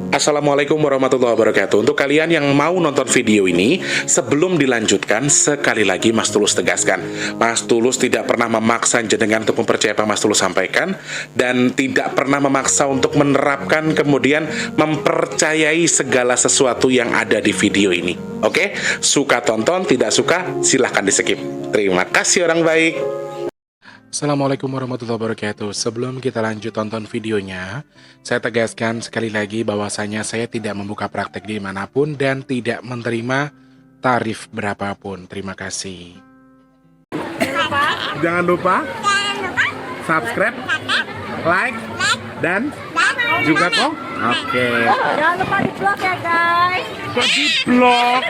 Assalamualaikum warahmatullahi wabarakatuh. Untuk kalian yang mau nonton video ini, sebelum dilanjutkan, sekali lagi Mas Tulus tegaskan, Mas Tulus tidak pernah memaksa jenengan untuk mempercayai apa Mas Tulus sampaikan, dan tidak pernah memaksa untuk menerapkan kemudian mempercayai segala sesuatu yang ada di video ini. Oke? Suka tonton, tidak suka silahkan di skip. Terima kasih orang baik. Assalamualaikum warahmatullahi wabarakatuh. Sebelum kita lanjut tonton videonya, saya tegaskan sekali lagi bahwasanya saya tidak membuka praktek dimanapun dan tidak menerima tarif berapapun. Terima kasih. Jangan lupa subscribe, like, dan juga kok. Oke. Jangan lupa di vlog ya guys. Kok di vlog?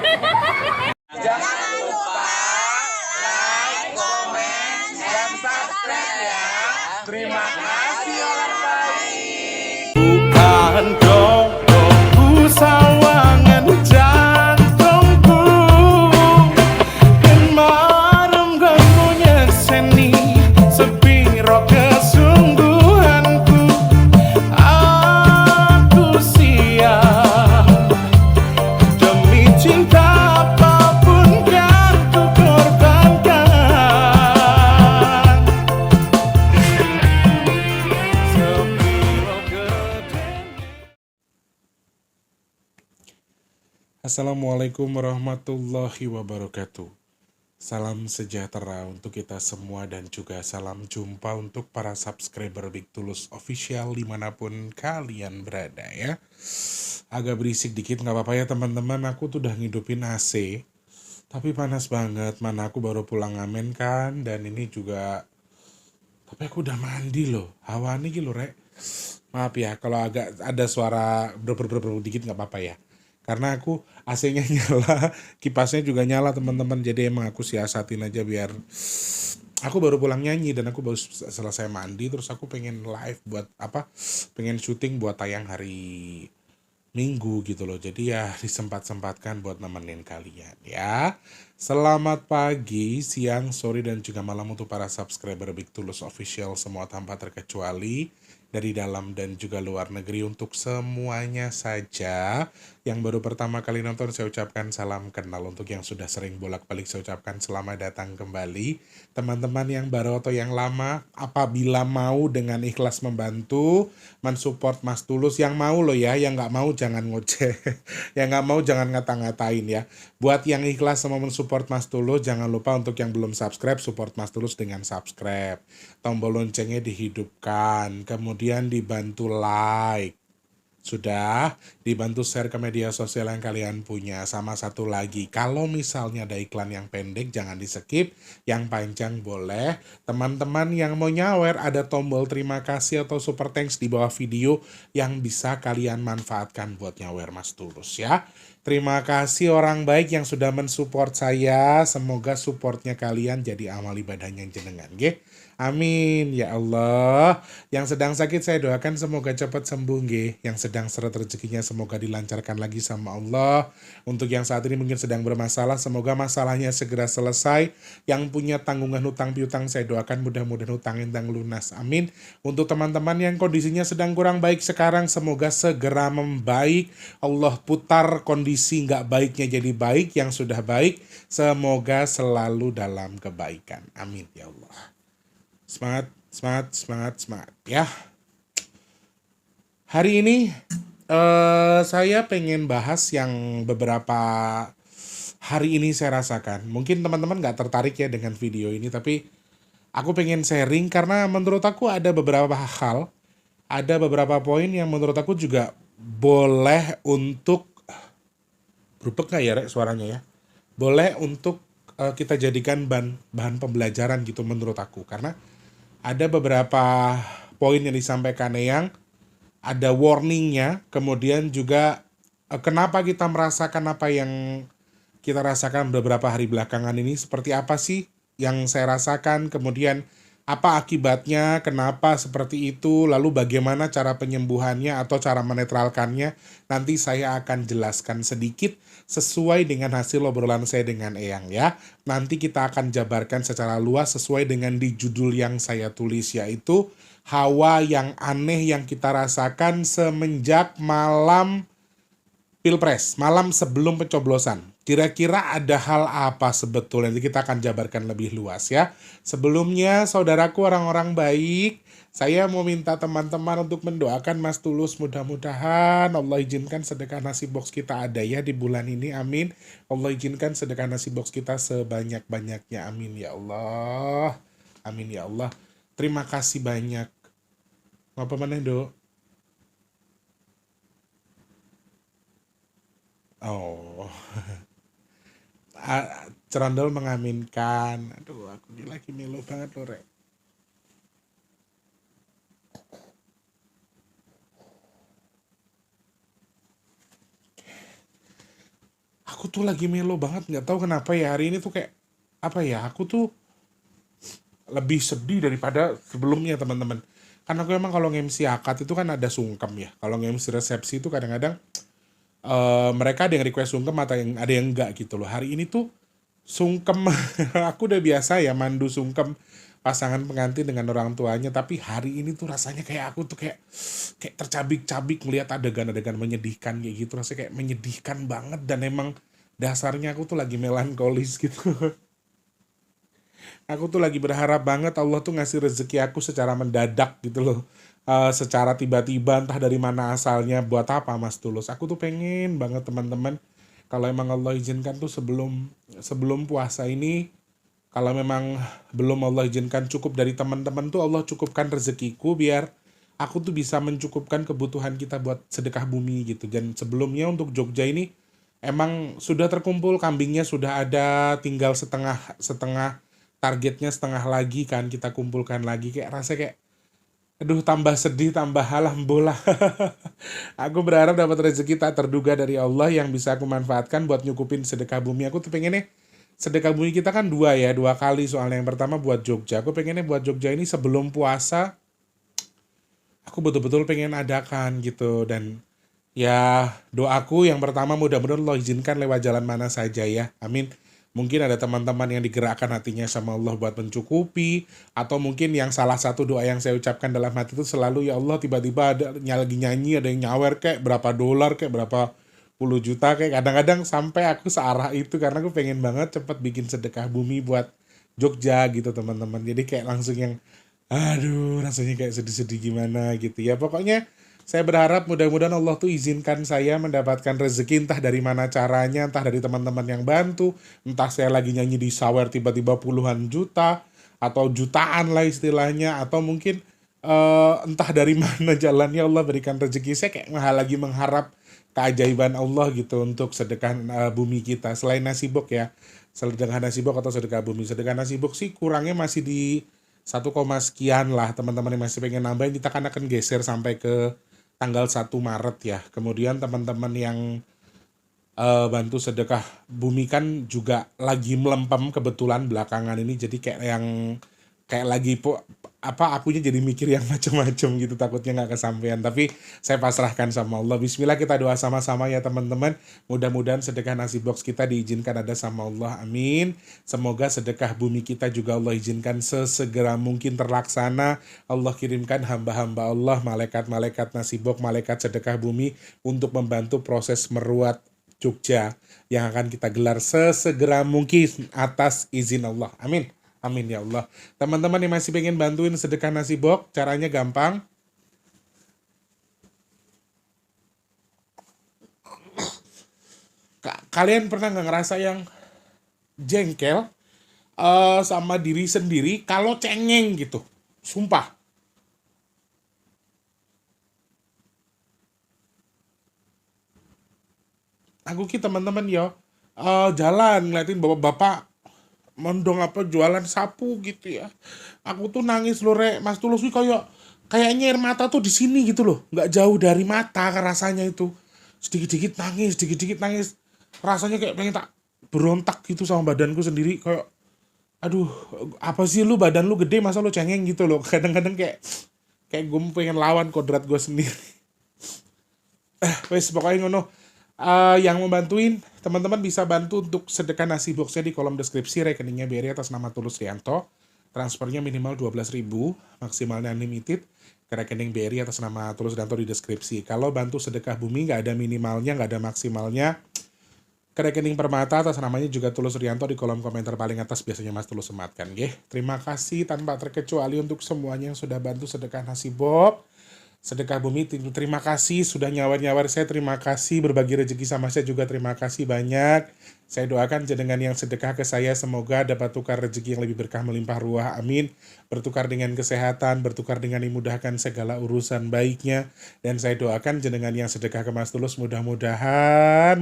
Jangan lupa like, komen, dan subscribe ya. Terima kasih orang baik. Bukan jodohku sawangan jantungku, dan marem gamunya seni sepiro kesungguhanku. Aku siap demi cinta apapun kan ku korbankan. Sepiro gede. Assalamualaikum warahmatullahi wabarakatuh. Salam sejahtera untuk kita semua dan juga salam jumpa untuk para subscriber Big Tulus Official dimanapun kalian berada ya. Agak berisik dikit nggak apa-apa ya teman-teman, aku tuh udah ngidupin AC. Tapi panas banget, mana aku baru pulang ngamen kan, dan ini juga. Tapi aku udah mandi loh, hawane gitu rek. Maaf ya, kalau agak ada suara ber dikit nggak apa-apa ya. Karena aku AC-nya nyala, kipasnya juga nyala teman-teman. Jadi emang aku siasatin aja biar aku baru pulang nyanyi dan aku baru selesai mandi. Terus aku pengen live buat apa? Pengen syuting buat tayang hari Minggu gitu loh. Jadi ya disempat-sempatkan buat nemenin kalian ya. Selamat pagi, siang, sore, dan juga malam untuk para subscriber Big Tulus Official semua tanpa terkecuali. Dari dalam dan juga luar negeri untuk semuanya saja. Yang baru pertama kali nonton saya ucapkan salam kenal. Untuk yang sudah sering bolak-balik saya ucapkan selamat datang kembali. Teman-teman yang baru atau yang lama, apabila mau dengan ikhlas membantu, mensupport Mas Tulus, yang mau loh ya, yang nggak mau jangan ngoceh. Yang nggak mau jangan ngata-ngatain ya. Buat yang ikhlas sama mensupport Mas Tulus, jangan lupa untuk yang belum subscribe, support Mas Tulus dengan subscribe. Tombol loncengnya dihidupkan, kemudian dibantu like. Sudah, dibantu share ke media sosial yang kalian punya. Sama satu lagi, kalau misalnya ada iklan yang pendek jangan di skip, yang panjang boleh. Teman-teman yang mau nyawer, ada tombol terima kasih atau super thanks di bawah video yang bisa kalian manfaatkan buat nyawer Mas Tulus ya. Terima kasih orang baik yang sudah mensupport saya. Semoga supportnya kalian jadi amal ibadahnya jenengan nggih. Amin ya Allah. Yang sedang sakit saya doakan semoga cepat sembuh nggih. Yang sedang seret rezekinya semoga dilancarkan lagi sama Allah. Untuk yang saat ini mungkin sedang bermasalah, semoga masalahnya segera selesai. Yang punya tanggungan hutang piutang saya doakan mudah-mudahan hutangnya lunas. Amin. Untuk teman-teman yang kondisinya sedang kurang baik sekarang, semoga segera membaik. Allah putar kondisi nggak baiknya jadi baik. Yang sudah baik semoga selalu dalam kebaikan. Amin ya Allah. Semangat, semangat, semangat, semangat ya. Hari ini saya pengen bahas yang beberapa hari ini saya rasakan. Mungkin teman-teman nggak tertarik ya dengan video ini, tapi aku pengen sharing karena menurut aku ada beberapa hal, ada beberapa poin yang menurut aku juga boleh untuk berubah nggak ya Rek, suaranya ya. Boleh untuk kita jadikan bahan pembelajaran gitu menurut aku. Karena ada beberapa poin yang disampaikan yang ada warningnya, kemudian juga kenapa kita merasakan apa yang kita rasakan beberapa hari belakangan ini, seperti apa sih yang saya rasakan, kemudian Apa akibatnya, kenapa seperti itu, lalu bagaimana cara penyembuhannya atau cara menetralkannya. Nanti saya akan jelaskan sedikit sesuai dengan hasil obrolan saya dengan Eyang ya. Nanti kita akan jabarkan secara luas sesuai dengan di judul yang saya tulis, yaitu hawa yang aneh yang kita rasakan semenjak malam Pilpres, malam sebelum pencoblosan. Kira-kira ada hal apa sebetulnya? Nanti kita akan jabarkan lebih luas ya. Sebelumnya, saudaraku orang-orang baik, saya mau minta teman-teman untuk mendoakan Mas Tulus. Mudah-mudahan Allah izinkan sedekah nasi box kita ada ya di bulan ini. Amin. Allah izinkan sedekah nasi box kita sebanyak-banyaknya. Amin ya Allah. Amin ya Allah. Terima kasih banyak. Apa mana, Dok? Oh, Cerondol mengaminkan. Aduh, aku ini lagi melo banget loh, Rek. Aku tuh lagi melo banget, nggak tahu kenapa ya hari ini tuh kayak apa ya? Aku tuh lebih sedih daripada sebelumnya, teman-teman. Karena aku emang kalau nge-MC akad itu kan ada sungkem ya. Kalau nge-MC resepsi itu kadang-kadang mereka ada yang request sungkem atau yang ada yang enggak gitu loh. Hari ini tuh sungkem aku udah biasa ya mandu sungkem pasangan pengantin dengan orang tuanya, tapi hari ini tuh rasanya kayak aku tuh kayak tercabik-cabik melihat adegan-adegan menyedihkan kayak gitu, rasanya kayak menyedihkan banget dan emang dasarnya aku tuh lagi melankolis gitu. Aku tuh lagi berharap banget Allah tuh ngasih rezeki aku secara mendadak gitu loh. Secara tiba-tiba entah dari mana asalnya, buat apa Mas Tulus. Aku tuh pengen banget teman-teman kalau emang Allah izinkan tuh sebelum sebelum puasa ini, kalau memang belum Allah izinkan cukup dari teman-teman tuh Allah cukupkan rezekiku biar aku tuh bisa mencukupkan kebutuhan kita buat sedekah bumi gitu. Dan sebelumnya untuk Jogja ini emang sudah terkumpul kambingnya, sudah ada, tinggal setengah setengah targetnya, setengah lagi kan kita kumpulkan lagi. Kayak rasa kayak aduh, tambah sedih, tambah alhamdulillah. Aku berharap dapat rezeki tak terduga dari Allah yang bisa aku manfaatkan buat nyukupin sedekah bumi. Aku tuh pengennya sedekah bumi kita kan dua kali, soalnya yang pertama buat Jogja. Aku pengennya buat Jogja ini sebelum puasa, aku betul-betul pengen adakan gitu. Dan ya doaku yang pertama mudah-mudahan Allah izinkan lewat jalan mana saja ya. Amin. Mungkin ada teman-teman yang digerakkan hatinya sama Allah buat mencukupi, atau mungkin yang salah satu doa yang saya ucapkan dalam hati itu selalu, ya Allah tiba-tiba ada lagi nyanyi, ada yang nyawer kayak berapa dolar, kayak berapa puluh juta, kayak kadang-kadang sampai aku searah itu karena aku pengen banget cepet bikin sedekah bumi buat Jogja gitu teman-teman. Jadi kayak langsung yang aduh, rasanya kayak sedih-sedih gimana gitu ya. Pokoknya saya berharap mudah-mudahan Allah tuh izinkan saya mendapatkan rezeki, entah dari mana caranya, entah dari teman-teman yang bantu, entah saya lagi nyanyi di sawer tiba-tiba puluhan juta atau jutaan lah istilahnya, atau mungkin entah dari mana jalannya Allah berikan rezeki. Saya kayak lagi mengharap keajaiban Allah gitu untuk sedekah bumi kita. Selain nasibok ya, sedekah nasibok atau sedekah bumi. Sedekah nasibok sih kurangnya masih di 1, sekian lah. Teman-teman yang masih pengen nambahin, kita akan geser sampai ke tanggal 1 Maret ya. Kemudian teman-teman yang bantu sedekah bumi kan juga lagi melempem kebetulan belakangan ini, jadi kayak yang kayak lagi akunya jadi mikir yang macam-macam gitu, takutnya nggak kesampaian, tapi saya pasrahkan sama Allah. Bismillah, kita doa sama-sama ya teman-teman. Mudah-mudahan sedekah nasi box kita diizinkan ada sama Allah, amin. Semoga sedekah bumi kita juga Allah izinkan sesegera mungkin terlaksana. Allah kirimkan hamba-hamba Allah, malaikat-malaikat nasi box, malaikat sedekah bumi untuk membantu proses meruat Jogja yang akan kita gelar sesegera mungkin atas izin Allah, amin. Amin ya Allah. Teman-teman yang masih pengen bantuin sedekah nasi box, caranya gampang. Kalian pernah nggak ngerasa yang jengkel sama diri sendiri kalau cengeng gitu? Sumpah. Aku teman-teman ya jalan ngeliatin bapak-bapak mendong apa jualan sapu gitu ya. Aku tuh nangis loh, Rek. Mas Tulus wih kayaknya air mata tuh di sini gitu loh. Nggak jauh dari mata kan rasanya itu. Sedikit-sedikit nangis. Rasanya kayak pengen tak berontak gitu sama badanku sendiri. Kayak Aduh, apa sih lu badan lu gede masa lu cengeng gitu loh. Kadang-kadang kayak gue pengen lawan kodrat gue sendiri. Wes pokoknya ngono. Yang mau bantuin teman-teman bisa bantu untuk sedekah nasi boxnya di kolom deskripsi. Rekeningnya BRI atas nama Tulus Rianto. Transfernya minimal 12.000, maksimalnya unlimited ke rekening BRI atas nama Tulus Rianto di deskripsi. Kalau bantu sedekah bumi nggak ada minimalnya, nggak ada maksimalnya, ke rekening Permata atas namanya juga Tulus Rianto di kolom komentar paling atas biasanya Mas Tulus sematkan. Terima kasih tanpa terkecuali untuk semuanya yang sudah bantu sedekah nasi box. Sedekah bumi, terima kasih sudah nyawar-nyawar saya, terima kasih berbagi rezeki sama saya juga, terima kasih banyak. Saya doakan jenengan yang sedekah ke saya semoga dapat tukar rezeki yang lebih berkah melimpah ruah, amin. Bertukar dengan kesehatan, bertukar dengan dimudahkan segala urusan baiknya. Dan saya doakan jenengan yang sedekah ke Mas Tulus mudah-mudahan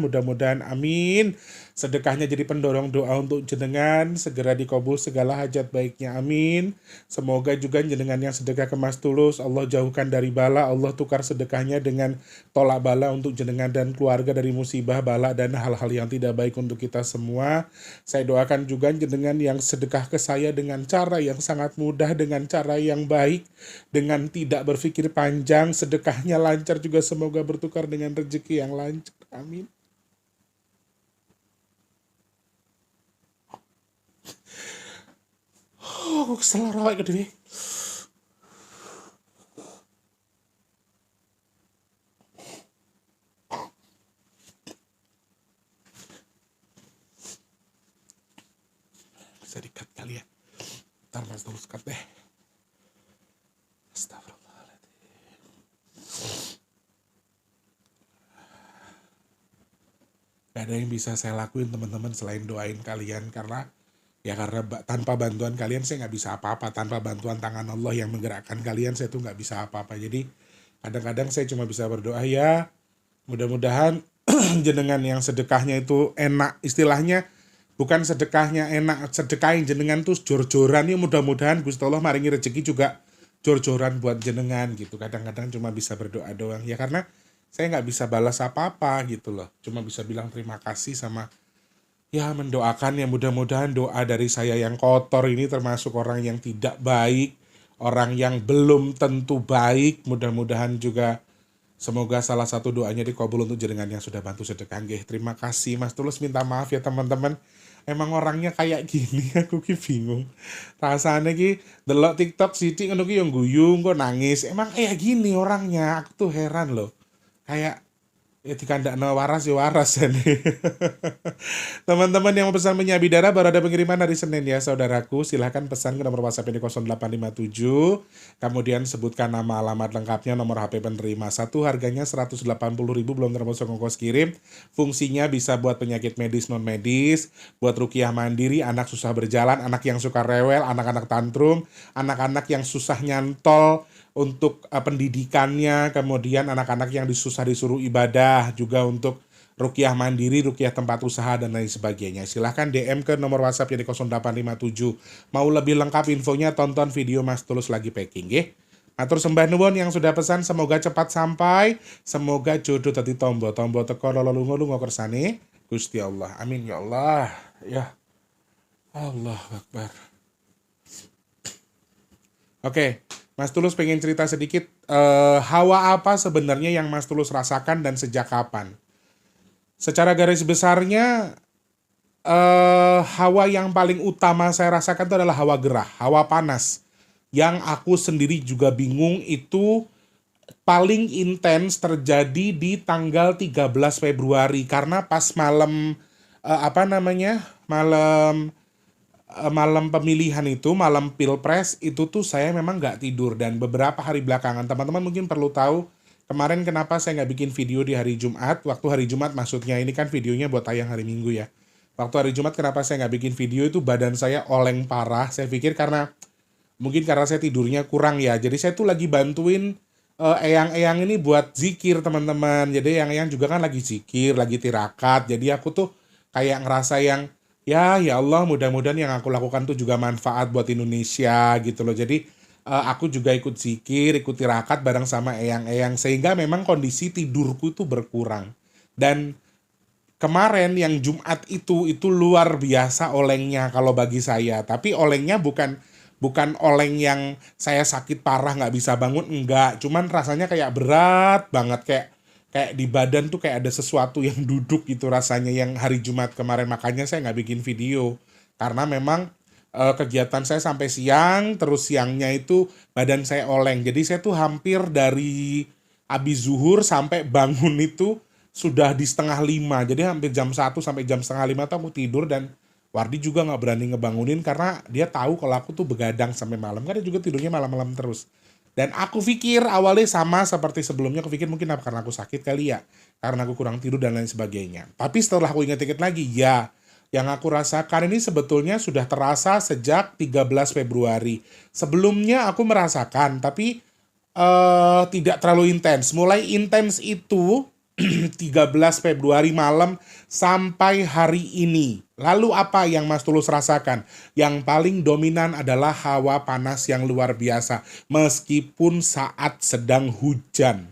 amin. Sedekahnya jadi pendorong doa untuk jenengan, segera dikabul segala hajat baiknya, amin. Semoga juga jenengan yang sedekah ke Mas Tulus, Allah jauhkan dari bala, Allah tukar sedekahnya dengan tolak bala untuk jenengan dan keluarga dari musibah, bala, dan hal-hal yang tidak baik untuk kita semua. Saya doakan juga jenengan yang sedekah ke saya dengan cara yang sangat mudah, dengan cara yang baik, dengan tidak berpikir panjang, sedekahnya lancar juga semoga bertukar dengan rezeki yang lancar, amin. Oh, kesel rawat gede. Bisa di-cut kali ya. Ntar Mas Tulus cut deh. Astagfirullahaladzim. Gak ada yang bisa saya lakuin teman-teman selain doain kalian karena tanpa bantuan kalian saya nggak bisa apa-apa. Tanpa bantuan tangan Allah yang menggerakkan kalian saya tuh nggak bisa apa-apa. Jadi kadang-kadang saya cuma bisa berdoa ya mudah-mudahan jenengan yang sedekahnya itu enak, istilahnya bukan sedekahnya enak, sedekahin jenengan tuh jor-joran ya, mudah-mudahan Gusti Allah maringi rezeki juga jor-joran buat jenengan gitu. Kadang-kadang cuma bisa berdoa doang ya karena saya nggak bisa balas apa-apa gitu loh, cuma bisa bilang terima kasih sama ya mendoakan ya mudah-mudahan doa dari saya yang kotor ini termasuk orang yang tidak baik, orang yang belum tentu baik, mudah-mudahan juga semoga salah satu doanya dikabul untuk jenengan yang sudah bantu sedekah. Terima kasih Mas Tulus, minta maaf ya teman-teman. Emang orangnya kayak gini aku bingung. Rasanya delok TikTok sithik ngono yang guyung kok nangis. Emang kayak gini orangnya. Aku tuh heran loh. Kayak ya dikandakno waras ya waras ya nih. Teman-teman yang mau pesan menyabidara baru ada pengiriman hari Senin ya saudaraku. Silahkan pesan ke nomor WhatsApp ini 0857. Kemudian sebutkan nama alamat lengkapnya, nomor HP penerima. Satu harganya 180.000 belum termasuk ongkos kirim. Fungsinya bisa buat penyakit medis non medis, buat rukiah mandiri, anak susah berjalan, anak yang suka rewel, anak-anak tantrum, anak-anak yang susah nyantol untuk pendidikannya, kemudian anak-anak yang disuruh ibadah, juga untuk rukiah mandiri, rukiah tempat usaha, dan lain sebagainya. Silahkan DM ke nomor WhatsApp yang di 0857. Mau lebih lengkap infonya, tonton video Mas Tulus lagi packing, Matur sembah nuwun yang sudah pesan, semoga cepat sampai, semoga jodoh tadi tombo teko lololungo kersane Gusti Allah. Amin ya Allah. Ya Allah Akbar. Oke, Mas Tulus pengen cerita sedikit hawa apa sebenarnya yang Mas Tulus rasakan dan sejak kapan? Secara garis besarnya hawa yang paling utama saya rasakan itu adalah hawa gerah, hawa panas. Yang aku sendiri juga bingung itu paling intens terjadi di tanggal 13 Februari karena pas malam malam pemilihan itu, malam pilpres itu tuh saya memang nggak tidur. Dan beberapa hari belakangan, teman-teman mungkin perlu tahu kemarin kenapa saya nggak bikin video di hari Jumat. Waktu hari Jumat maksudnya, ini kan videonya buat tayang hari Minggu ya. Waktu hari Jumat kenapa saya nggak bikin video itu, badan saya oleng parah. Saya pikir mungkin karena saya tidurnya kurang ya. Jadi saya tuh lagi bantuin eyang-eyang ini buat zikir teman-teman. Jadi eyang-eyang juga kan lagi zikir, lagi tirakat. Jadi aku tuh kayak ngerasa yang ya Allah, mudah-mudahan yang aku lakukan tuh juga manfaat buat Indonesia gitu loh. Jadi aku juga ikut zikir, ikut tirakat bareng sama eyang-eyang, sehingga memang kondisi tidurku itu berkurang. Dan kemarin yang Jumat itu luar biasa olengnya kalau bagi saya. Tapi olengnya bukan bukan oleng yang saya sakit parah nggak bisa bangun, enggak. Cuman rasanya kayak berat banget, kayak kayak di badan tuh kayak ada sesuatu yang duduk gitu rasanya yang hari Jumat kemarin. Makanya saya nggak bikin video karena memang kegiatan saya sampai siang, terus siangnya itu badan saya oleng. Jadi saya tuh hampir dari habis zuhur sampai bangun itu sudah di setengah lima. Jadi hampir jam 1 sampai jam setengah lima tuh aku tidur, dan Wardi juga nggak berani ngebangunin karena dia tahu kalau aku tuh begadang sampai malam. Kan dia juga tidurnya malam-malam terus. Dan aku pikir awalnya sama seperti sebelumnya, aku pikir mungkin apa karena aku sakit kali ya, karena aku kurang tidur dan lain sebagainya. Tapi setelah aku ingat-ingat lagi, ya, yang aku rasakan ini sebetulnya sudah terasa sejak 13 Februari. Sebelumnya aku merasakan, tapi tidak terlalu intens. Mulai intens itu 13 Februari malam sampai hari ini. Lalu apa yang Mas Tulus rasakan? Yang paling dominan adalah hawa panas yang luar biasa. Meskipun saat sedang hujan.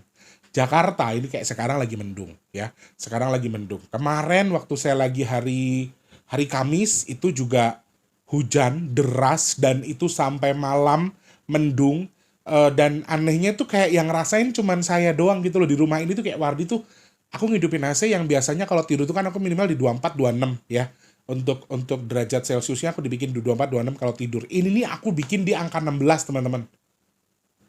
Jakarta ini kayak sekarang lagi mendung ya. Sekarang lagi mendung. Kemarin waktu saya lagi hari hari Kamis itu juga hujan deras dan itu sampai malam mendung. Dan anehnya tuh kayak yang rasain cuman saya doang gitu loh di rumah ini tuh. Kayak Wardi tuh aku ngidupin AC yang biasanya kalau tidur tuh kan aku minimal di 24 26 ya. Untuk derajat Celciusnya aku dibikin di 24 26 kalau tidur. Ini nih aku bikin di angka 16 teman-teman.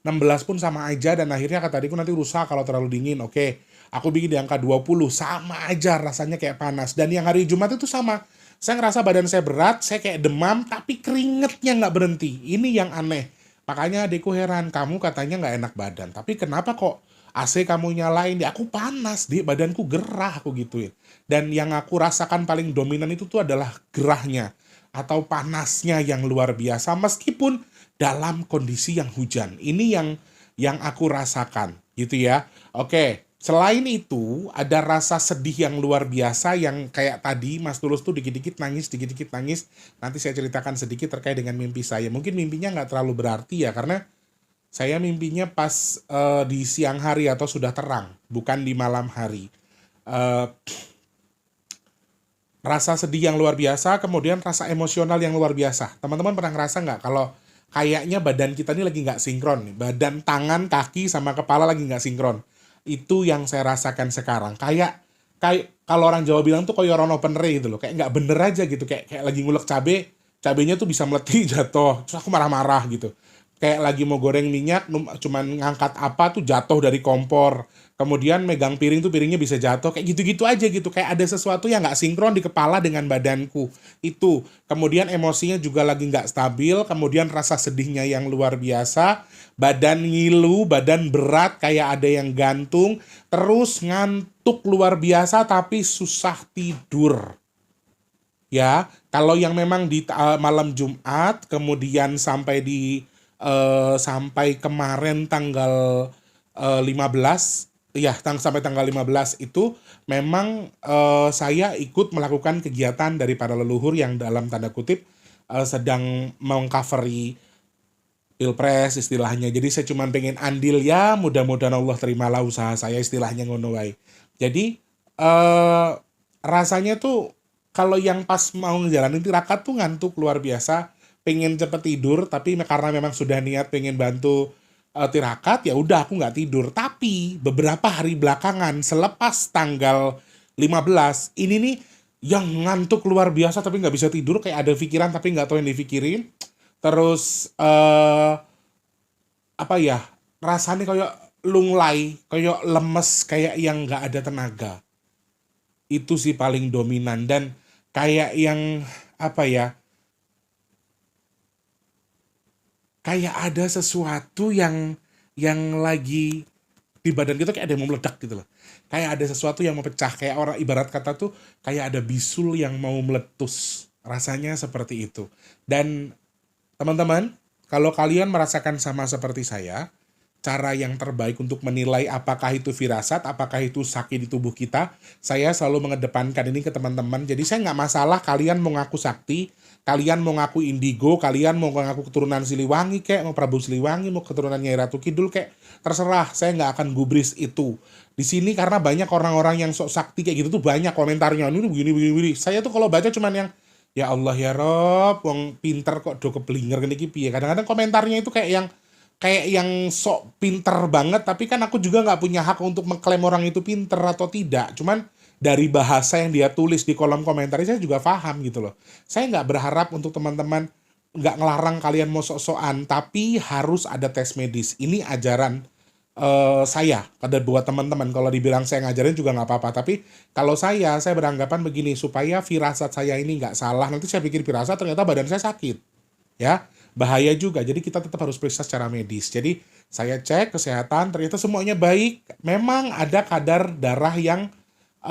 16 pun sama aja, dan akhirnya kata adikku nanti rusak kalau terlalu dingin. Oke, aku bikin di angka 20, sama aja rasanya kayak panas. Dan yang hari Jumat itu sama. Saya ngerasa badan saya berat, saya kayak demam, tapi keringetnya nggak berhenti. Ini yang aneh. Makanya adikku heran, kamu katanya nggak enak badan, tapi kenapa kok AC kamu nyalain? Di aku panas, di badanku gerah, aku gituin. Dan yang aku rasakan paling dominan itu tuh adalah gerahnya atau panasnya yang luar biasa meskipun dalam kondisi yang hujan. Ini yang aku rasakan, gitu ya. Oke, selain itu ada rasa sedih yang luar biasa yang kayak tadi Mas Tulus tuh dikit-dikit nangis, dikit-dikit nangis. Nanti saya ceritakan sedikit terkait dengan mimpi saya. Mungkin mimpinya nggak terlalu berarti ya, karena saya mimpinya pas di siang hari atau sudah terang, bukan di malam hari. Eh, Rasa sedih yang luar biasa, kemudian rasa emosional yang luar biasa. Teman-teman pernah ngerasa nggak kalau kayaknya badan kita ini lagi nggak sinkron nih. Badan, tangan, kaki, sama kepala lagi nggak sinkron. Itu yang saya rasakan sekarang. Kayak kalau orang Jawa bilang tuh kayak orang open ray gitu loh. Kayak nggak bener aja gitu. Kayak lagi ngulek cabe, cabenya tuh bisa meletik jatuh. Terus aku marah-marah gitu. Kayak lagi mau goreng minyak, cuman ngangkat apa tuh jatuh dari kompor. Kemudian megang piring tuh piringnya bisa jatuh. Kayak gitu-gitu aja gitu. Kayak ada sesuatu yang nggak sinkron di kepala dengan badanku. Itu. Kemudian emosinya juga lagi nggak stabil. Kemudian rasa sedihnya yang luar biasa. Badan ngilu, badan berat kayak ada yang gantung. Terus ngantuk luar biasa tapi susah tidur. Ya, kalau yang memang di malam Jumat, kemudian sampai kemarin tanggal 15, ya sampai tanggal 15 itu memang saya ikut melakukan kegiatan dari para leluhur yang dalam tanda kutip sedang mengcovery pilpres istilahnya. Jadi saya cuma pengen andil ya, mudah-mudahan Allah terimalah usaha saya, istilahnya ngono wae. Jadi rasanya tuh kalau yang pas mau ngejalanin tirakat tuh ngantuk luar biasa, pengen cepet tidur, tapi karena memang sudah niat pengen bantu tirakat, ya udah aku nggak tidur. Tapi beberapa hari belakangan selepas tanggal 15 ini nih yang ngantuk luar biasa tapi nggak bisa tidur, kayak ada pikiran tapi nggak tahu yang dipikirin. Terus apa ya, rasanya kayak lunglai, kayak lemes, kayak yang nggak ada tenaga. Itu sih paling dominan. Dan kayak yang apa ya, kayak ada sesuatu yang lagi di badan kita, kayak ada yang mau meledak gitu loh. Kayak ada sesuatu yang mau pecah, kayak orang ibarat kata tuh kayak ada bisul yang mau meletus. Rasanya seperti itu. Dan teman-teman, kalau kalian merasakan sama seperti saya, cara yang terbaik untuk menilai apakah itu firasat, apakah itu sakit di tubuh kita, saya selalu mengedepankan ini ke teman-teman. Jadi saya nggak masalah kalian mau ngaku sakti, kalian mau ngaku indigo, kalian mau ngaku keturunan Siliwangi kayak, mau Prabu Siliwangi, mau keturunan Nyai Ratu Kidul kayak, terserah, saya nggak akan gubris itu. di sini karena banyak orang-orang yang sok sakti kayak gitu tuh banyak komentarnya ini begini begini, begini. Saya tuh kalau baca cuman yang ya Allah ya Rob, wong pinter kok do keblinger gini ki piye. Kadang-kadang komentarnya itu kayak yang sok pinter banget, tapi kan aku juga nggak punya hak untuk mengklaim orang itu pinter atau tidak. Cuman dari bahasa yang dia tulis di kolom komentar saya juga paham gitu loh. Saya nggak berharap untuk teman-teman nggak ngelarang kalian mau sok-sokan, tapi harus ada tes medis. Ini ajaran saya ada buat teman-teman. Kalau dibilang saya ngajarin juga nggak apa-apa, tapi kalau saya beranggapan begini, supaya firasat saya ini nggak salah, nanti saya pikir firasat ternyata badan saya sakit, ya bahaya juga. Jadi kita tetap harus periksa secara medis. Jadi saya cek kesehatan, ternyata semuanya baik. Memang ada kadar darah yang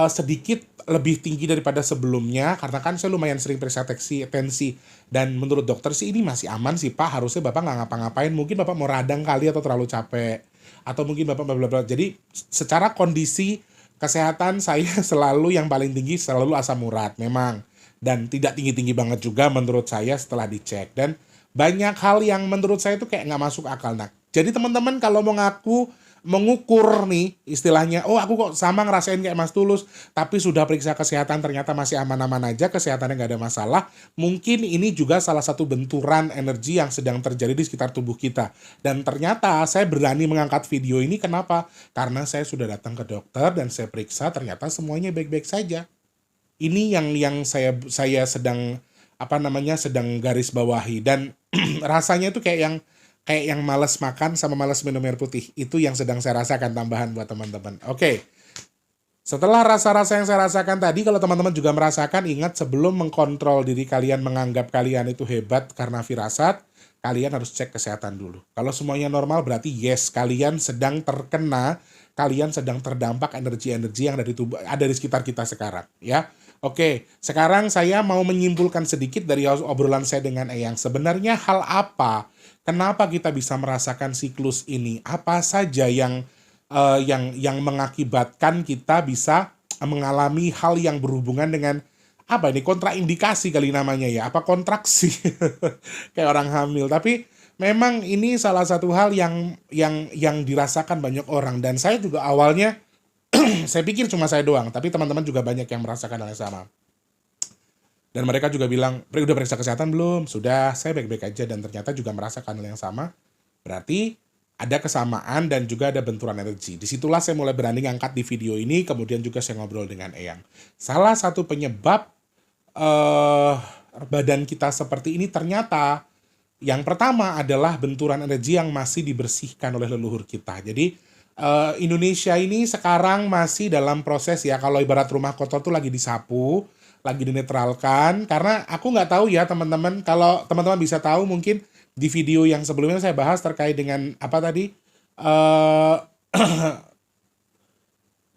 sedikit lebih tinggi daripada sebelumnya, karena kan saya lumayan sering periksa tensi, dan menurut dokter sih ini masih aman sih Pak, harusnya Bapak nggak ngapa-ngapain, mungkin Bapak mau radang kali atau terlalu capek, atau mungkin Bapak bla bla bla. Jadi secara kondisi kesehatan saya selalu yang paling tinggi selalu asam urat memang, dan tidak tinggi-tinggi banget juga menurut saya setelah dicek, dan banyak hal yang menurut saya itu kayak nggak masuk akal. Nah, jadi teman-teman kalau mau mengukur nih istilahnya, oh aku kok sama ngerasain kayak Mas Tulus, tapi sudah periksa kesehatan ternyata masih aman-aman aja, kesehatannya nggak ada masalah. Mungkin ini juga salah satu benturan energi yang sedang terjadi di sekitar tubuh kita. Dan ternyata saya berani mengangkat video ini kenapa? Karena saya sudah datang ke dokter dan saya periksa ternyata semuanya baik-baik saja. Ini yang saya sedang sedang garis bawahi, dan rasanya itu kayak yang malas makan sama malas minum air putih. Itu yang sedang saya rasakan, tambahan buat teman-teman. Oke. Setelah rasa-rasa yang saya rasakan tadi, kalau teman-teman juga merasakan, ingat sebelum mengkontrol diri kalian, menganggap kalian itu hebat karena firasat, kalian harus cek kesehatan dulu. Kalau semuanya normal berarti yes, kalian sedang terkena, kalian sedang terdampak energi-energi yang ada di sekitar kita sekarang, ya. Oke, sekarang saya mau menyimpulkan sedikit dari obrolan saya dengan Eyang. Sebenarnya hal apa? Kenapa kita bisa merasakan siklus ini? Apa saja yang mengakibatkan kita bisa mengalami hal yang berhubungan dengan apa ini, kontraindikasi kali namanya ya? Apa kontraksi? Kayak orang hamil. Tapi memang ini salah satu hal yang dirasakan banyak orang, dan saya juga awalnya saya pikir cuma saya doang, tapi teman-teman juga banyak yang merasakan hal yang sama. Dan mereka juga bilang, udah periksa kesehatan belum? Sudah, saya baik-baik aja, dan ternyata juga merasakan hal yang sama. Berarti ada kesamaan dan juga ada benturan energi. Disitulah saya mulai berani ngangkat di video ini, kemudian juga saya ngobrol dengan Eyang. Salah satu penyebab badan kita seperti ini ternyata yang pertama adalah benturan energi yang masih dibersihkan oleh leluhur kita. Jadi Indonesia ini sekarang masih dalam proses ya, kalau ibarat rumah kotor tuh lagi disapu, lagi dinetralkan. Karena aku nggak tahu ya teman-teman, kalau teman-teman bisa tahu mungkin di video yang sebelumnya saya bahas terkait dengan apa tadi,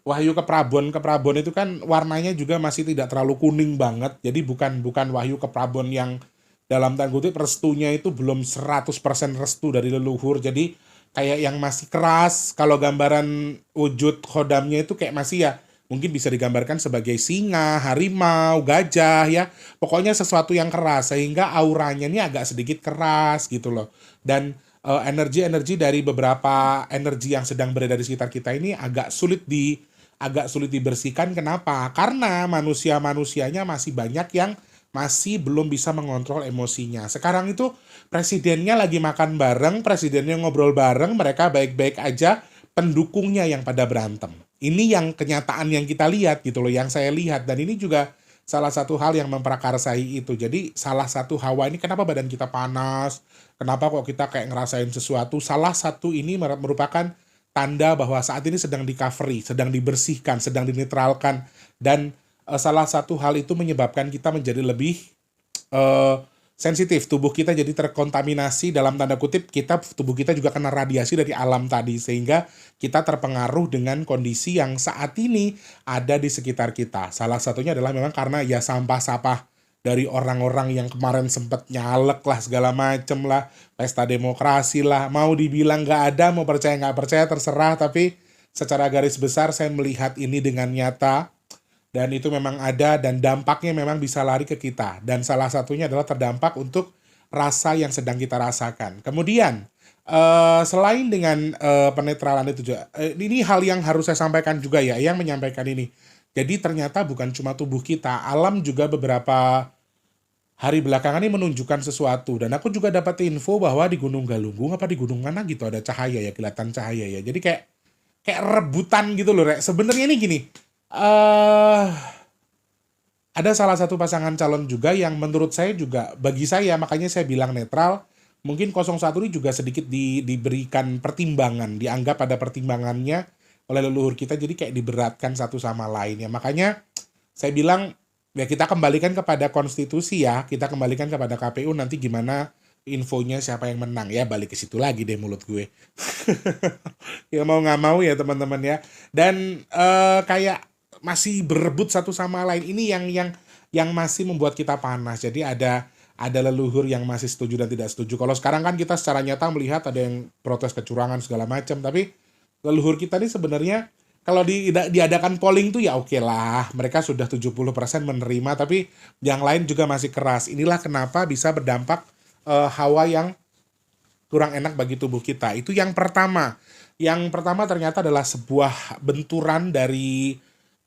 Wahyu Keprabon itu kan warnanya juga masih tidak terlalu kuning banget. Jadi bukan Wahyu Keprabon yang dalam tanda kutip restunya itu belum 100% restu dari leluhur. Jadi kayak yang masih keras. Kalau gambaran wujud khodamnya itu kayak masih ya, mungkin bisa digambarkan sebagai singa, harimau, gajah ya. Pokoknya sesuatu yang keras, sehingga auranya ini agak sedikit keras gitu loh. Dan energi-energi dari beberapa energi yang sedang berada di sekitar kita ini agak sulit dibersihkan. Kenapa? Karena manusianya masih banyak yang masih belum bisa mengontrol emosinya. Sekarang itu presidennya lagi makan bareng, presidennya ngobrol bareng, mereka baik-baik aja, pendukungnya yang pada berantem. Ini yang kenyataan yang kita lihat gitu loh, yang saya lihat. Dan ini juga salah satu hal yang memprakarsai itu. Jadi salah satu hawa ini, kenapa badan kita panas, kenapa kok kita kayak ngerasain sesuatu, salah satu ini merupakan tanda bahwa saat ini sedang di-recovery, sedang dibersihkan, sedang dinetralkan. Dan salah satu hal itu menyebabkan kita menjadi lebih sensitif, tubuh kita jadi terkontaminasi, dalam tanda kutip tubuh kita juga kena radiasi dari alam tadi, sehingga kita terpengaruh dengan kondisi yang saat ini ada di sekitar kita. Salah satunya adalah memang karena ya sampah-sampah dari orang-orang yang kemarin sempat nyalek lah, segala macem lah, pesta demokrasi lah, mau dibilang nggak ada, mau percaya nggak percaya terserah, tapi secara garis besar saya melihat ini dengan nyata. Dan itu memang ada, dan dampaknya memang bisa lari ke kita. Dan salah satunya adalah terdampak untuk rasa yang sedang kita rasakan. Kemudian, Selain dengan penetralan itu juga, ini hal yang harus saya sampaikan juga ya, yang menyampaikan ini. Jadi ternyata bukan cuma tubuh kita, alam juga beberapa hari belakangan ini menunjukkan sesuatu. Dan aku juga dapat info bahwa di Gunung Galunggung apa di gunung mana gitu ada cahaya ya, kelihatan cahaya ya. Jadi kayak kayak rebutan gitu loh, Rek. Sebenarnya ini gini, eh ada salah satu pasangan calon juga yang menurut saya juga, bagi saya, makanya saya bilang netral, mungkin 01 ini juga sedikit diberikan pertimbangan, dianggap ada pertimbangannya oleh leluhur kita, jadi kayak diberatkan satu sama lain ya. Makanya saya bilang, ya kita kembalikan kepada konstitusi ya, kita kembalikan kepada KPU nanti gimana infonya siapa yang menang ya, balik ke situ lagi deh mulut gue. Ya mau nggak mau ya teman-teman ya. Dan kayak masih berebut satu sama lain, ini yang masih membuat kita panas. Jadi ada leluhur yang masih setuju dan tidak setuju. Kalau sekarang kan kita secara nyata melihat ada yang protes kecurangan segala macam, tapi leluhur kita ini sebenarnya kalau diadakan polling tuh ya oke lah, mereka sudah 70% menerima, tapi yang lain juga masih keras. Inilah kenapa bisa berdampak hawa yang kurang enak bagi tubuh kita. Itu yang pertama. Yang pertama ternyata adalah sebuah benturan dari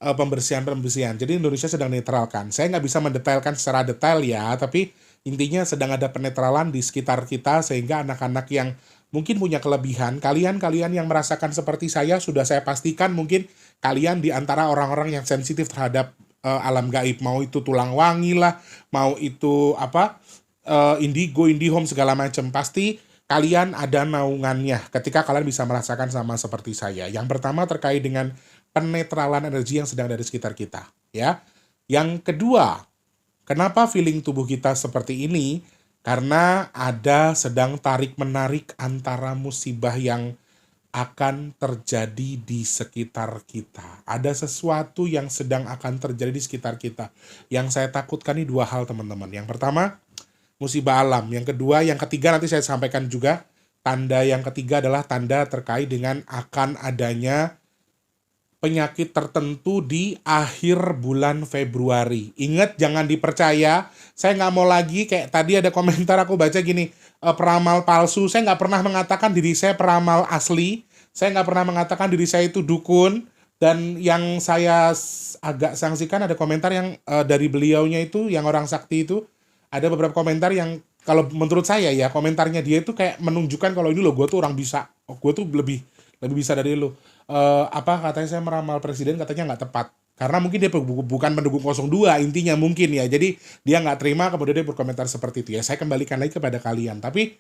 pembersihan-pembersihan. Jadi Indonesia sedang netralkan. Saya nggak bisa mendetailkan secara detail ya, tapi intinya sedang ada penetralan di sekitar kita sehingga anak-anak yang mungkin punya kelebihan, kalian yang merasakan seperti saya, sudah saya pastikan mungkin kalian di antara orang-orang yang sensitif terhadap alam gaib, mau itu tulang wangi lah, mau itu indigo, indihome segala macam, pasti kalian ada naungannya ketika kalian bisa merasakan sama seperti saya. Yang pertama terkait dengan penetralan energi yang sedang ada di sekitar kita, ya. Yang kedua, kenapa feeling tubuh kita seperti ini? Karena ada sedang tarik-menarik antara musibah yang akan terjadi di sekitar kita. Ada sesuatu yang sedang akan terjadi di sekitar kita. Yang saya takutkan ini dua hal, teman-teman. Yang pertama, musibah alam. Yang kedua, yang ketiga nanti saya sampaikan juga. Tanda yang ketiga adalah tanda terkait dengan akan adanya penyakit tertentu di akhir bulan Februari. Ingat, jangan dipercaya. Saya nggak mau lagi, kayak tadi ada komentar aku baca gini, peramal palsu. Saya nggak pernah mengatakan diri saya peramal asli. Saya nggak pernah mengatakan diri saya itu dukun. Dan yang saya agak sanksikan ada komentar yang dari beliaunya itu, yang orang sakti itu, ada beberapa komentar yang kalau menurut saya ya, komentarnya dia itu kayak menunjukkan kalau ini loh, gue tuh orang bisa. Gue tuh lebih bisa dari lu. Katanya saya meramal presiden, katanya nggak tepat. Karena mungkin dia bukan pendukung 02 intinya mungkin ya. Jadi dia nggak terima, kemudian dia berkomentar seperti itu ya. Saya kembalikan lagi kepada kalian. Tapi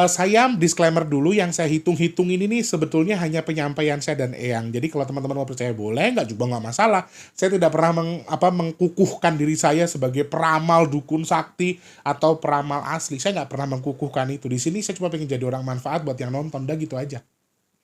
saya disclaimer dulu, yang saya hitung-hitung ini nih sebetulnya hanya penyampaian saya dan Eyang. Jadi kalau teman-teman mau percaya boleh, nggak juga nggak masalah. Saya tidak pernah mengkukuhkan diri saya sebagai peramal dukun sakti atau peramal asli. Saya nggak pernah mengkukuhkan itu. Di sini saya cuma pengen jadi orang manfaat buat yang nonton, dah gitu aja.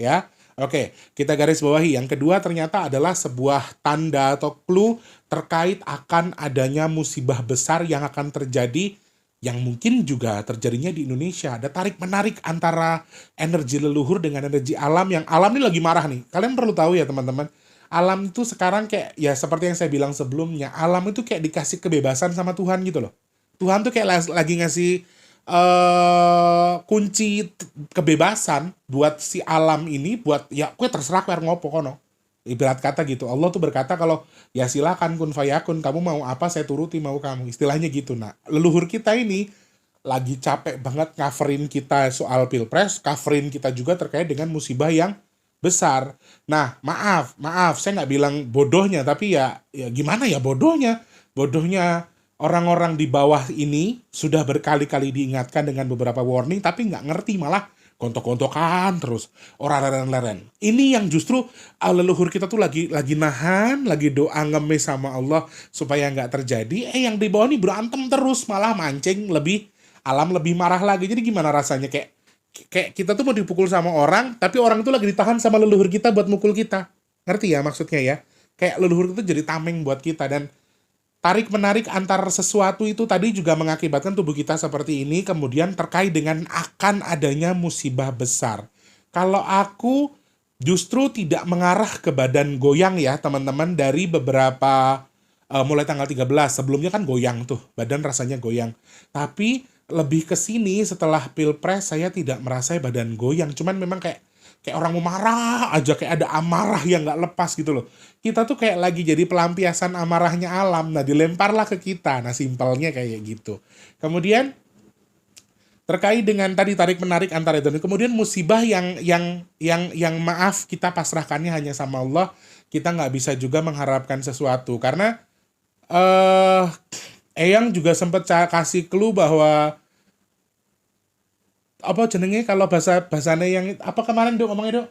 Ya, oke, kita garis bawahi. Yang kedua ternyata adalah sebuah tanda atau clue terkait akan adanya musibah besar yang akan terjadi, yang mungkin juga terjadinya di Indonesia. Ada tarik-menarik antara energi leluhur dengan energi alam, yang alam ini lagi marah nih. Kalian perlu tahu ya teman-teman, alam itu sekarang kayak, ya seperti yang saya bilang sebelumnya, alam itu kayak dikasih kebebasan sama Tuhan gitu loh. Tuhan tuh kayak lagi ngasih kunci kebebasan buat si alam ini, buat ya kue terserah kue ngopo kono. Ibarat kata gitu, Allah tuh berkata kalau ya silakan kun fayakun, kamu mau apa saya turuti mau kamu, istilahnya gitu. Nah, leluhur kita ini lagi capek banget coverin kita soal pilpres, coverin kita juga terkait dengan musibah yang besar. Nah, maaf, saya nggak bilang bodohnya, tapi ya gimana ya bodohnya orang-orang di bawah ini sudah berkali-kali diingatkan dengan beberapa warning, tapi nggak ngerti, malah gontok-gontokan terus, orang leren. Ini yang justru leluhur kita tuh lagi nahan, lagi doa ngemis sama Allah supaya nggak terjadi. Yang di bawah ini berantem terus, malah mancing alam lebih marah lagi. Jadi gimana rasanya, kayak kita tuh mau dipukul sama orang, tapi orang itu lagi ditahan sama leluhur kita buat mukul kita. Ngerti ya maksudnya ya? Kayak leluhur itu jadi tameng buat kita. Dan tarik-menarik antar sesuatu itu tadi juga mengakibatkan tubuh kita seperti ini. Kemudian terkait dengan akan adanya musibah besar. Kalau aku justru tidak mengarah ke badan goyang ya teman-teman, dari beberapa mulai tanggal 13. Sebelumnya kan goyang tuh, badan rasanya goyang. Tapi lebih ke sini setelah pilpres saya tidak merasa badan goyang, cuman memang kayak kayak orang mau marah aja, kayak ada amarah yang nggak lepas gitu loh. Kita tuh kayak lagi jadi pelampiasan amarahnya alam, nah dilemparlah ke kita, nah simpelnya kayak gitu. Kemudian terkait dengan tadi tarik menarik antara itu, kemudian musibah yang maaf kita pasrahkannya hanya sama Allah, kita nggak bisa juga mengharapkan sesuatu karena eh Eyang juga sempat kasih clue bahwa apa jenenge kalau bahasane yang apa kemarin Dok ngomongnya Dok?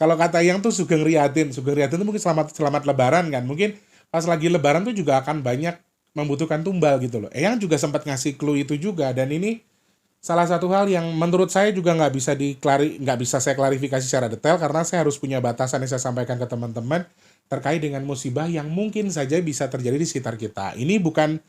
Kalau kata Eyang tuh Sugeng Riyadin tuh mungkin selamat selamat Lebaran kan. Mungkin pas lagi Lebaran tuh juga akan banyak membutuhkan tumbal gitu loh. Eyang juga sempat ngasih clue itu juga dan ini salah satu hal yang menurut saya juga nggak bisa saya klarifikasi secara detail karena saya harus punya batasan yang saya sampaikan ke teman-teman terkait dengan musibah yang mungkin saja bisa terjadi di sekitar kita. Ini bukan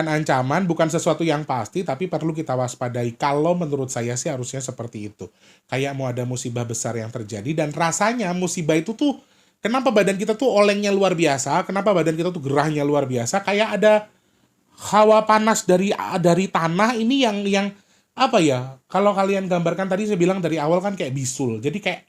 ancaman, bukan sesuatu yang pasti, tapi perlu kita waspadai. Kalau menurut saya sih harusnya seperti itu. Kayak mau ada musibah besar yang terjadi dan rasanya musibah itu tuh kenapa badan kita tuh olengnya luar biasa, kenapa badan kita tuh gerahnya luar biasa, kayak ada hawa panas dari tanah ini yang apa ya? Kalau kalian gambarkan tadi saya bilang dari awal kan kayak bisul. Jadi kayak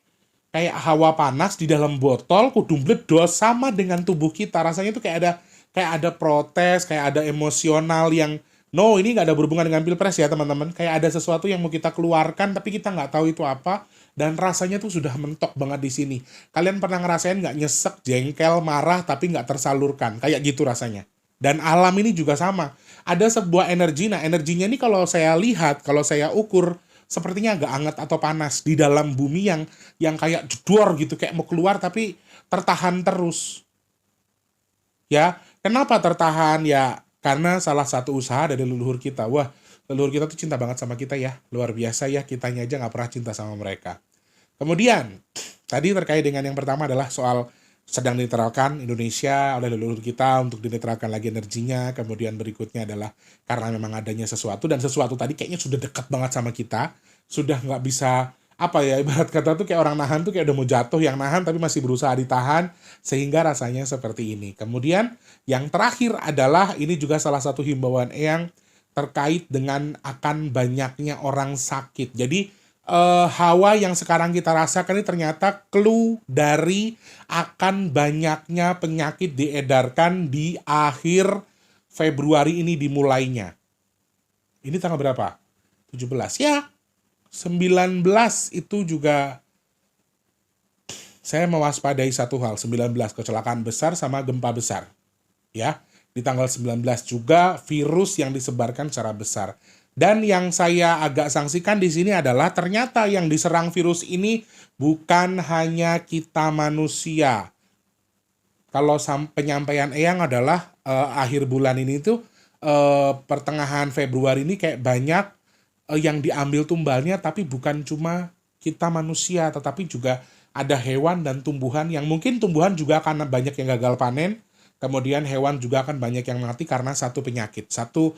hawa panas di dalam botol kudu meledos sama dengan tubuh kita. Rasanya tuh kayak ada protes, kayak ada emosional yang no, ini nggak ada berhubungan dengan pilpres ya teman-teman. Kayak ada sesuatu yang mau kita keluarkan tapi kita nggak tahu itu apa dan rasanya tuh sudah mentok banget di sini. Kalian pernah ngerasain nggak nyesek, jengkel, marah tapi nggak tersalurkan? Kayak gitu rasanya. Dan alam ini juga sama. Ada sebuah energi, nah energinya ini kalau saya lihat, kalau saya ukur, sepertinya agak hangat atau panas di dalam bumi yang kayak jedor gitu, kayak mau keluar tapi tertahan terus. Ya, kenapa tertahan? Ya, karena salah satu usaha dari leluhur kita. Wah, leluhur kita tuh cinta banget sama kita ya. Luar biasa ya, kitanya aja nggak pernah cinta sama mereka. Kemudian, tadi terkait dengan yang pertama adalah soal sedang dinetralkan Indonesia oleh leluhur kita untuk dinetralkan lagi energinya. Kemudian berikutnya adalah karena memang adanya sesuatu, dan sesuatu tadi kayaknya sudah dekat banget sama kita. Sudah nggak bisa, apa ya, ibarat kata tuh kayak orang nahan tuh kayak udah mau jatuh, yang nahan tapi masih berusaha ditahan, sehingga rasanya seperti ini. Kemudian yang terakhir adalah, ini juga salah satu himbauan Eyang terkait dengan akan banyaknya orang sakit. Jadi hawa yang sekarang kita rasakan ini ternyata clue dari akan banyaknya penyakit diedarkan di akhir Februari ini dimulainya. Ini tanggal berapa? 17. Ya, 19 itu juga saya mewaspadai satu hal. 19 kecelakaan besar sama gempa besar. Ya, di tanggal 19 juga virus yang disebarkan secara besar. Dan yang saya agak sangsikan di sini adalah ternyata yang diserang virus ini bukan hanya kita manusia. Kalau penyampaian Eyang adalah akhir bulan ini tuh pertengahan Februari ini kayak banyak yang diambil tumbalnya, tapi bukan cuma kita manusia, tetapi juga ada hewan dan tumbuhan yang mungkin tumbuhan juga akan banyak yang gagal panen. Kemudian hewan juga akan banyak yang mati karena satu penyakit, satu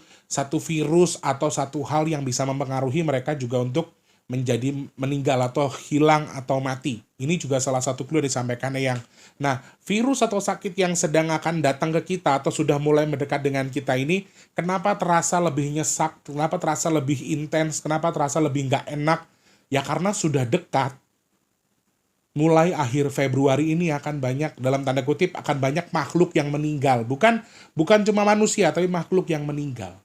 virus atau satu hal yang bisa mempengaruhi mereka juga untuk menjadi meninggal atau hilang atau mati. Ini juga salah satu clue disampaikan Eyang. Nah, virus atau sakit yang sedang akan datang ke kita atau sudah mulai mendekat dengan kita ini, kenapa terasa lebih nyesak, kenapa terasa lebih intens, kenapa terasa lebih nggak enak? Ya karena sudah dekat. Mulai akhir Februari ini akan banyak, dalam tanda kutip, akan banyak makhluk yang meninggal. Bukan cuma manusia, tapi makhluk yang meninggal.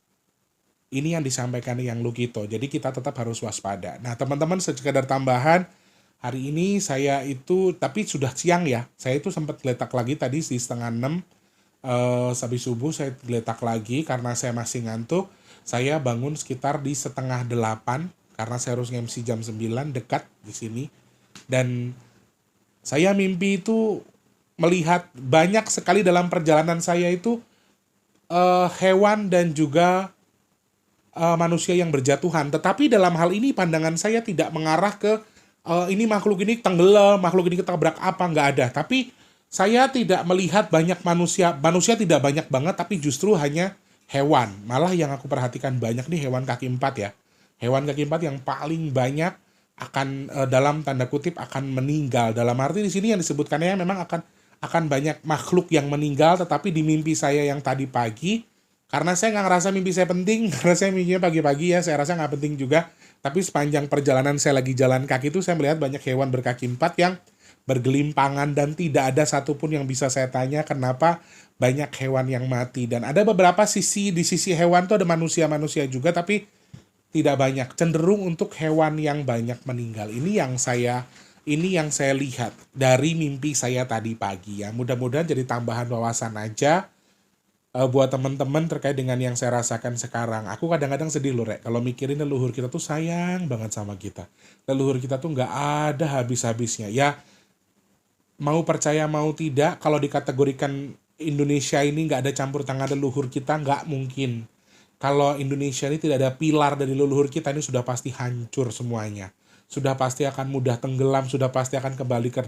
Ini yang disampaikan yang Lukito. Jadi kita tetap harus waspada. Nah, teman-teman, sekedar tambahan, hari ini saya itu, tapi sudah siang ya, saya itu sempat geletak lagi tadi di 5:30, habis subuh saya geletak lagi karena saya masih ngantuk. Saya bangun sekitar di 7:30, karena saya harus nge-MC jam 9, dekat di sini. Dan saya mimpi itu melihat banyak sekali dalam perjalanan saya itu hewan dan juga manusia yang berjatuhan. Tetapi dalam hal ini pandangan saya tidak mengarah ke ini makhluk ini tenggelam, makhluk ini ketabrak apa, nggak ada. Tapi saya tidak melihat banyak manusia tidak banyak banget, tapi justru hanya hewan. Malah yang aku perhatikan banyak nih hewan kaki 4 ya. Hewan kaki 4 yang paling banyak akan dalam tanda kutip akan meninggal. Dalam arti di sini yang disebutkannya memang akan banyak makhluk yang meninggal, tetapi di mimpi saya yang tadi pagi, karena saya nggak ngerasa mimpi saya penting, karena saya mimpinya pagi-pagi ya, saya rasa nggak penting juga. Tapi sepanjang perjalanan saya lagi jalan kaki itu, saya melihat banyak hewan berkaki 4 yang bergelimpangan dan tidak ada satupun yang bisa saya tanya kenapa banyak hewan yang mati. Dan ada beberapa sisi, di sisi hewan tuh ada manusia-manusia juga, tapi tidak banyak. Cenderung untuk hewan yang banyak meninggal. Ini yang saya lihat dari mimpi saya tadi pagi ya. Mudah-mudahan jadi tambahan wawasan aja buat teman-teman terkait dengan yang saya rasakan sekarang. Aku kadang-kadang sedih loh, Rek. Kalau mikirin leluhur kita tuh sayang banget sama kita. Leluhur kita tuh nggak ada habis-habisnya. Ya, mau percaya mau tidak, kalau dikategorikan Indonesia ini nggak ada campur tangan leluhur kita, nggak mungkin. Kalau Indonesia ini tidak ada pilar dari leluhur kita, ini sudah pasti hancur semuanya. Sudah pasti akan mudah tenggelam, sudah pasti akan kembali ke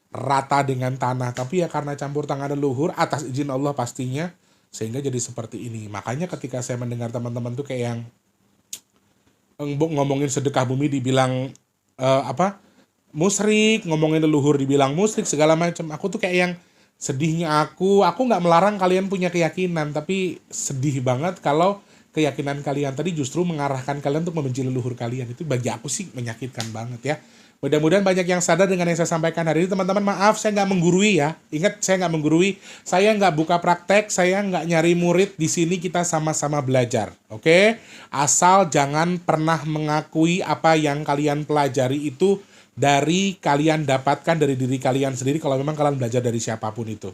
rata dengan tanah. Tapi ya karena campur tangan leluhur atas izin Allah pastinya, sehingga jadi seperti ini. Makanya ketika saya mendengar teman-teman tuh kayak yang ngomongin sedekah bumi dibilang musyrik, ngomongin leluhur dibilang musyrik segala macam, aku tuh kayak yang sedihnya aku nggak melarang kalian punya keyakinan, tapi sedih banget kalau keyakinan kalian tadi justru mengarahkan kalian untuk membenci leluhur kalian. Itu bagi aku sih menyakitkan banget ya. Mudah-mudahan banyak yang sadar dengan yang saya sampaikan hari ini. Teman-teman, maaf saya nggak menggurui ya. Ingat, saya nggak menggurui. Saya nggak buka praktek. Saya nggak nyari murid. Di sini kita sama-sama belajar. Oke? Asal jangan pernah mengakui apa yang kalian pelajari itu dari kalian dapatkan dari diri kalian sendiri kalau memang kalian belajar dari siapapun itu.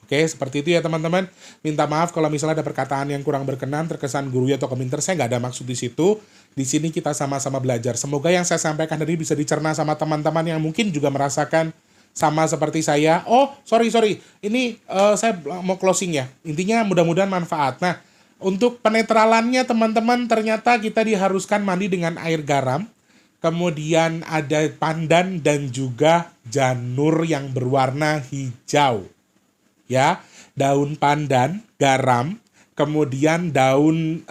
Oke, seperti itu ya teman-teman. Minta maaf kalau misalnya ada perkataan yang kurang berkenan, terkesan gurui atau komentar. Saya nggak ada maksud di situ. Di sini kita sama-sama belajar. Semoga yang saya sampaikan tadi bisa dicerna sama teman-teman yang mungkin juga merasakan sama seperti saya. Oh, sorry. Ini saya mau closing ya. Intinya mudah-mudahan manfaat. Nah, untuk penetralannya teman-teman, ternyata kita diharuskan mandi dengan air garam. Kemudian ada pandan dan juga janur yang berwarna hijau. Ya, daun pandan, garam, kemudian daun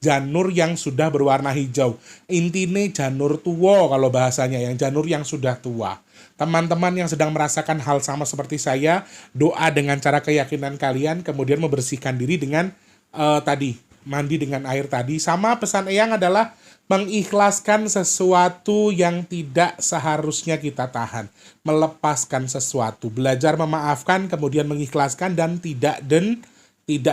janur yang sudah berwarna hijau. Intinya janur tua kalau bahasanya, yang janur yang sudah tua. Teman-teman yang sedang merasakan hal sama seperti saya, doa dengan cara keyakinan kalian, kemudian membersihkan diri dengan mandi dengan air tadi. Sama pesan Eyang adalah mengikhlaskan sesuatu yang tidak seharusnya kita tahan. Melepaskan sesuatu. Belajar memaafkan, kemudian mengikhlaskan dan tidak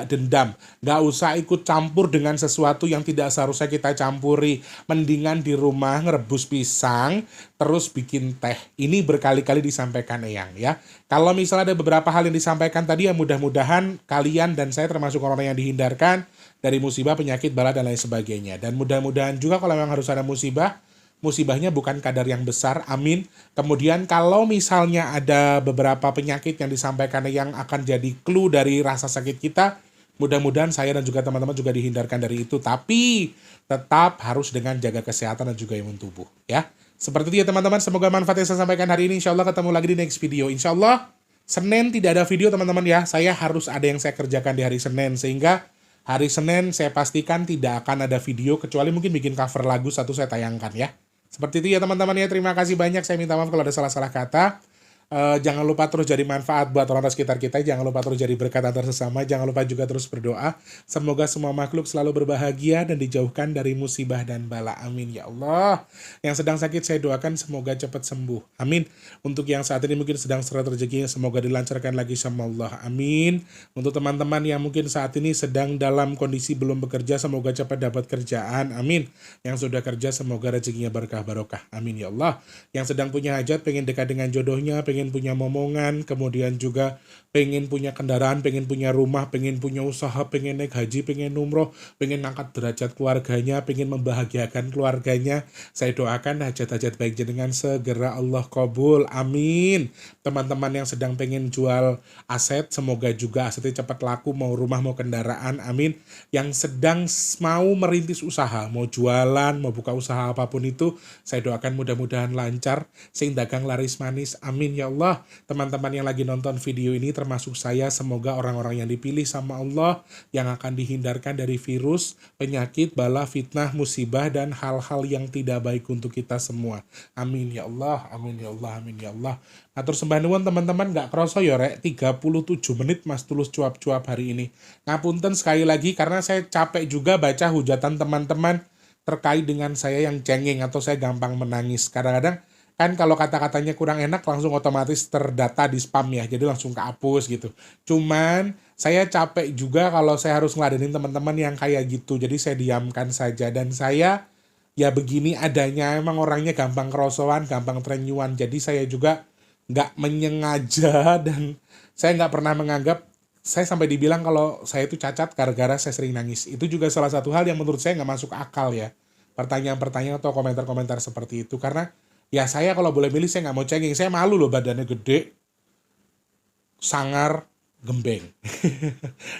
dendam. Gak usah ikut campur dengan sesuatu yang tidak seharusnya kita campuri. Mendingan di rumah ngerebus pisang, terus bikin teh. Ini berkali-kali disampaikan Eyang ya. Kalau misalnya ada beberapa hal yang disampaikan tadi, ya mudah-mudahan kalian dan saya termasuk orang yang dihindarkan dari musibah, penyakit, bala, dan lain sebagainya. Dan mudah-mudahan juga kalau memang harus ada musibah, musibahnya bukan kadar yang besar, amin. Kemudian kalau misalnya ada beberapa penyakit yang disampaikan yang akan jadi clue dari rasa sakit kita, mudah-mudahan saya dan juga teman-teman juga dihindarkan dari itu. Tapi tetap harus dengan jaga kesehatan dan juga imun tubuh ya. Seperti itu ya teman-teman, semoga manfaat yang saya sampaikan hari ini. Insya Allah ketemu lagi di next video. Insya Allah Senin tidak ada video teman-teman ya. Saya harus ada yang saya kerjakan di hari Senin, sehingga hari Senin saya pastikan tidak akan ada video, kecuali mungkin bikin cover lagu satu saya tayangkan ya. Seperti itu ya teman-teman ya, terima kasih banyak. Saya minta maaf kalau ada salah-salah kata. Jangan lupa terus jadi manfaat buat orang sekitar kita. Jangan lupa terus jadi berkat antar sesama. Jangan lupa juga terus berdoa. Semoga semua makhluk selalu berbahagia dan dijauhkan dari musibah dan bala. Amin ya Allah. Yang sedang sakit saya doakan semoga cepat sembuh. Amin. Untuk yang saat ini mungkin sedang seret rezekinya, semoga dilancarkan lagi sama Allah. Amin. Untuk teman-teman yang mungkin saat ini sedang dalam kondisi belum bekerja, semoga cepat dapat kerjaan. Amin. Yang sudah kerja semoga rezekinya berkah barokah. Amin ya Allah. Yang sedang punya hajat, pengen dekat dengan jodohnya, pengen punya momongan, kemudian juga pengen punya kendaraan, pengen punya rumah, pengen punya usaha, pengen naik haji, pengen umroh, pengen angkat derajat keluarganya, pengen membahagiakan keluarganya. Saya doakan hajat-hajat baik jenengan segera Allah kabul. Amin. Teman-teman yang sedang pengen jual aset, semoga juga asetnya cepat laku, mau rumah, mau kendaraan. Amin. Yang sedang mau merintis usaha, mau jualan, mau buka usaha apapun itu, saya doakan mudah-mudahan lancar, sing dagang laris manis. Amin ya ya Allah, teman-teman yang lagi nonton video ini termasuk saya, semoga orang-orang yang dipilih sama Allah yang akan dihindarkan dari virus, penyakit, bala, fitnah, musibah, dan hal-hal yang tidak baik untuk kita semua. Amin ya Allah, amin ya Allah, amin ya Allah. Atur sembah nuwun teman-teman, gak kroso ya rek, 37 menit Mas Tulus cuap-cuap hari ini. Ngapunten sekali lagi karena saya capek juga baca hujatan teman-teman terkait dengan saya yang cengeng atau saya gampang menangis. Kadang-kadang kan kalau kata-katanya kurang enak langsung otomatis terdata di spam ya, jadi langsung kehapus gitu. Cuman saya capek juga kalau saya harus ngeladenin teman-teman yang kayak gitu, jadi saya diamkan saja. Dan saya ya begini adanya, emang orangnya gampang kerosoan, gampang terenyuhan, jadi saya juga nggak menyengaja dan saya nggak pernah menganggap, saya sampai dibilang kalau saya itu cacat gara-gara saya sering nangis. Itu juga salah satu hal yang menurut saya nggak masuk akal ya, pertanyaan-pertanyaan atau komentar-komentar seperti itu. Karena ya saya kalau boleh milih saya nggak mau cengeng, saya malu loh badannya gede, sangar, gembeng.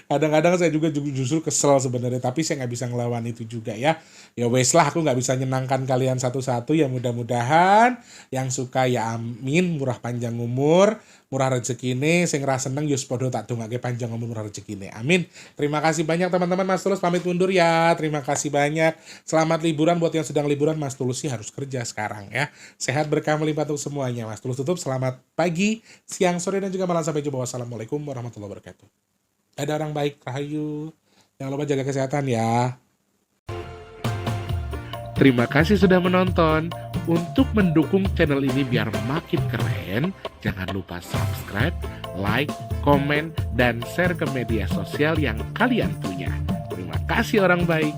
Kadang-kadang saya juga justru kesel sebenarnya, tapi saya nggak bisa ngelawan itu juga ya. Ya wes lah, aku nggak bisa nyenangkan kalian satu-satu ya, mudah-mudahan yang suka ya amin, murah panjang umur, murah rezeki ini, sing ngerasa seneng yus podo tak dongake panjang umur murah rezeki ini. Amin. Terima kasih banyak teman-teman, Mas Tulus pamit mundur ya. Terima kasih banyak. Selamat liburan buat yang sedang liburan, Mas Tulus sih harus kerja sekarang ya. Sehat berkah melimpah untuk semuanya. Mas Tulus tutup, selamat pagi, siang, sore, dan juga malam. Sampai jumpa. Wassalamualaikum warahmatullahi wabarakatuh. Ada orang baik, rahayu. Jangan lupa jaga kesehatan ya. Terima kasih sudah menonton. Untuk mendukung channel ini biar makin keren, jangan lupa subscribe, like, komen, dan share ke media sosial yang kalian punya. Terima kasih orang baik.